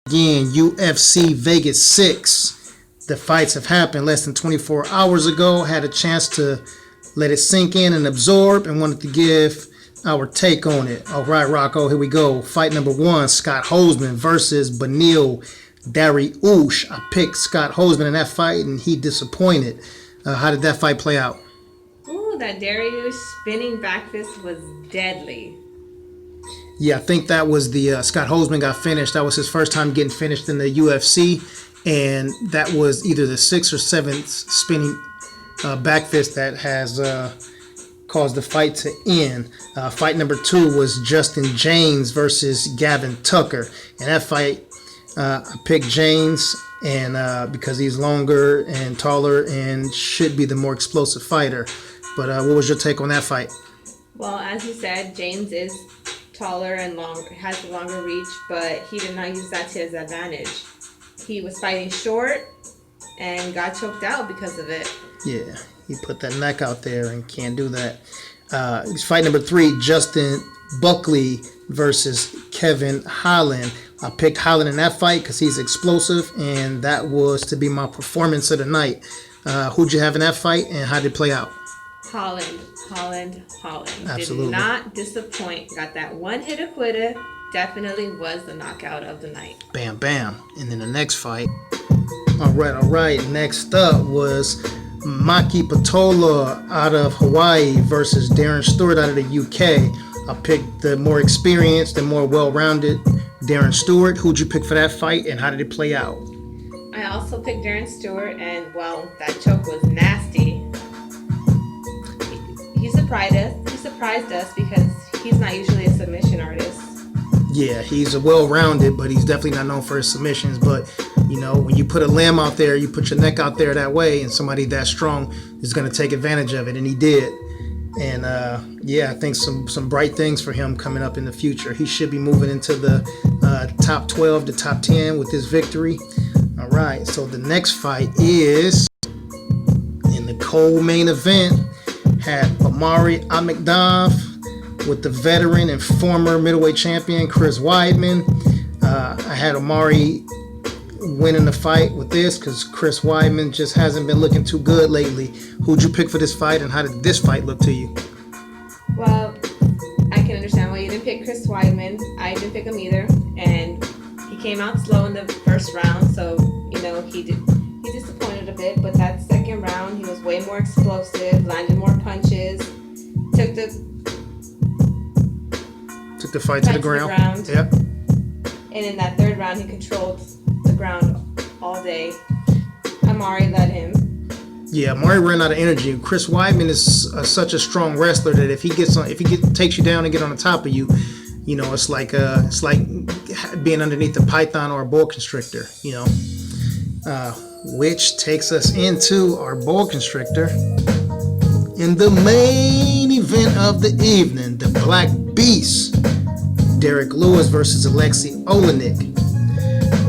Again, UFC Vegas 6. The fights have happened less than 24 hours ago. Had a chance to let it sink in and absorb and wanted to give our take on it. All right, Rocco, here we go. Fight number 1, Scott Holzman versus Beneil Dariush. I picked Scott Holzman in that fight, and he disappointed. How did that fight play out? Ooh, that Dariush spinning back fist was deadly. Yeah, I think that was the Scott Holzman got finished. That was his first time getting finished in the UFC, and that was either the 6th or 7th spinning back fist that has caused the fight to end. Fight number 2 was Justin James versus Gavin Tucker. In that fight, I picked James and because he's longer and taller and should be the more explosive fighter. But what was your take on that fight? Well, as you said, James is taller and longer, has the longer reach, but he did not use that to his advantage. He was fighting short and got choked out because of it. Yeah, he put that neck out there and can't do that. Fight number 3, Justin Buckley versus Kevin Holland. I picked Holland in that fight because he's explosive, and that was to be my performance of the night. Who'd you have in that fight, and how did it play out? Holland. Absolutely. Did not disappoint. Got that one hit a quitter. Definitely was the knockout of the night. Bam, bam. And then the next fight. All right. Next up was Maki Patola out of Hawaii versus Darren Stewart out of the UK. I picked the more experienced and more well-rounded Darren Stewart. Who'd you pick for that fight, and how did it play out? I also picked Darren Stewart, and well, that choke was nasty. He surprised us because he's not usually a submission artist. Yeah, he's a well-rounded, but he's definitely not known for his submissions. But, you know, when you put a limb out there, you put your neck out there that way, and somebody that strong is going to take advantage of it, and he did. And, yeah, I think some bright things for him coming up in the future. He should be moving into the top 12 to top 10 with this victory. All right, so the next fight is in the co-main event. Had Omari Amagdov with the veteran and former middleweight champion Chris Weidman. I had Omari winning the fight with this because Chris Weidman just hasn't been looking too good lately. Who'd you pick for this fight, and how did this fight look to you? Well, I can understand why you didn't pick Chris Weidman. I didn't pick him either, and he came out slow in the first round, so you know he disappointed a bit. But that second round, he was way more explosive, landed more punches, took the fight to the ground. Yep. And in that third round, he controlled the ground all day. Omari led him. Yeah, Omari ran out of energy. Chris Weidman is such a strong wrestler that if he takes you down and get on the top of you, you know, it's like being underneath a python or a boa constrictor. You know, which takes us into our boa constrictor in the main event of the evening, the Black Beast, Derek Lewis versus Alexei Olenek.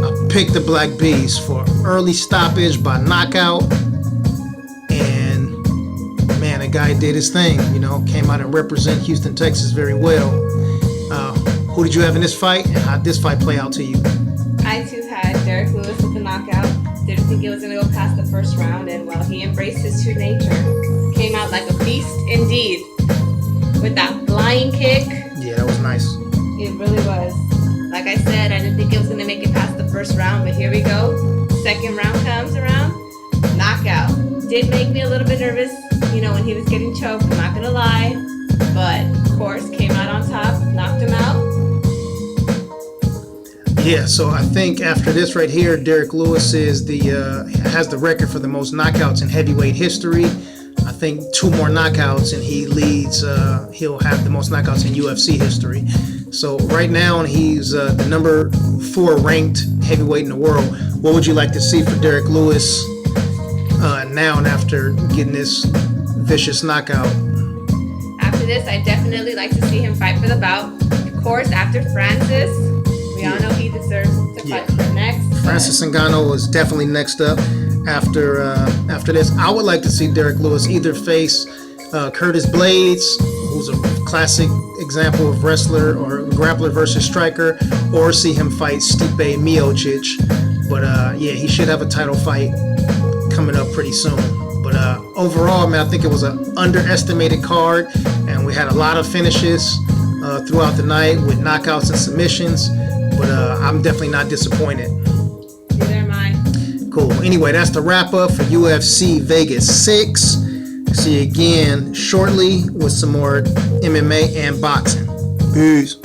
I picked the Black Beast for early stoppage by knockout, and man, the guy did his thing. You know, came out and represent Houston, Texas very well. Who did you have in this fight, and how did this fight play out to you? I too had Derek Lewis with the knockout. Didn't think it was going to go past the first round, and well, he embraced his true nature. Came out like a beast indeed. With that flying kick. Yeah, that was nice. It really was. Like I said, I didn't think it was going to make it past the first round, but here we go. Second round comes around. Knockout. Did make me a little bit nervous, you know, when he was getting choked. I'm not going to lie. But, of course, came out on top. Knocked him out. Yeah, so I think after this right here, Derek Lewis is has the record for the most knockouts in heavyweight history. I think 2 more knockouts and he leads. He'll have the most knockouts in UFC history. So right now he's the number 4 ranked heavyweight in the world. What would you like to see for Derek Lewis now and after getting this vicious knockout? After this, I definitely like to see him fight for the bout. Of course, after Francis. We all know he deserves to fight for next. Francis Ngannou is definitely next up. After this, I would like to see Derek Lewis either face Curtis Blades, who's a classic example of wrestler or grappler versus striker, or see him fight Stipe Miocic. But yeah, he should have a title fight coming up pretty soon. But overall, man, I think it was an underestimated card, and we had a lot of finishes throughout the night with knockouts and submissions. But I'm definitely not disappointed. Neither am I. Cool. Anyway, that's the wrap up for UFC Vegas 6. See you again shortly with some more MMA and boxing. Peace.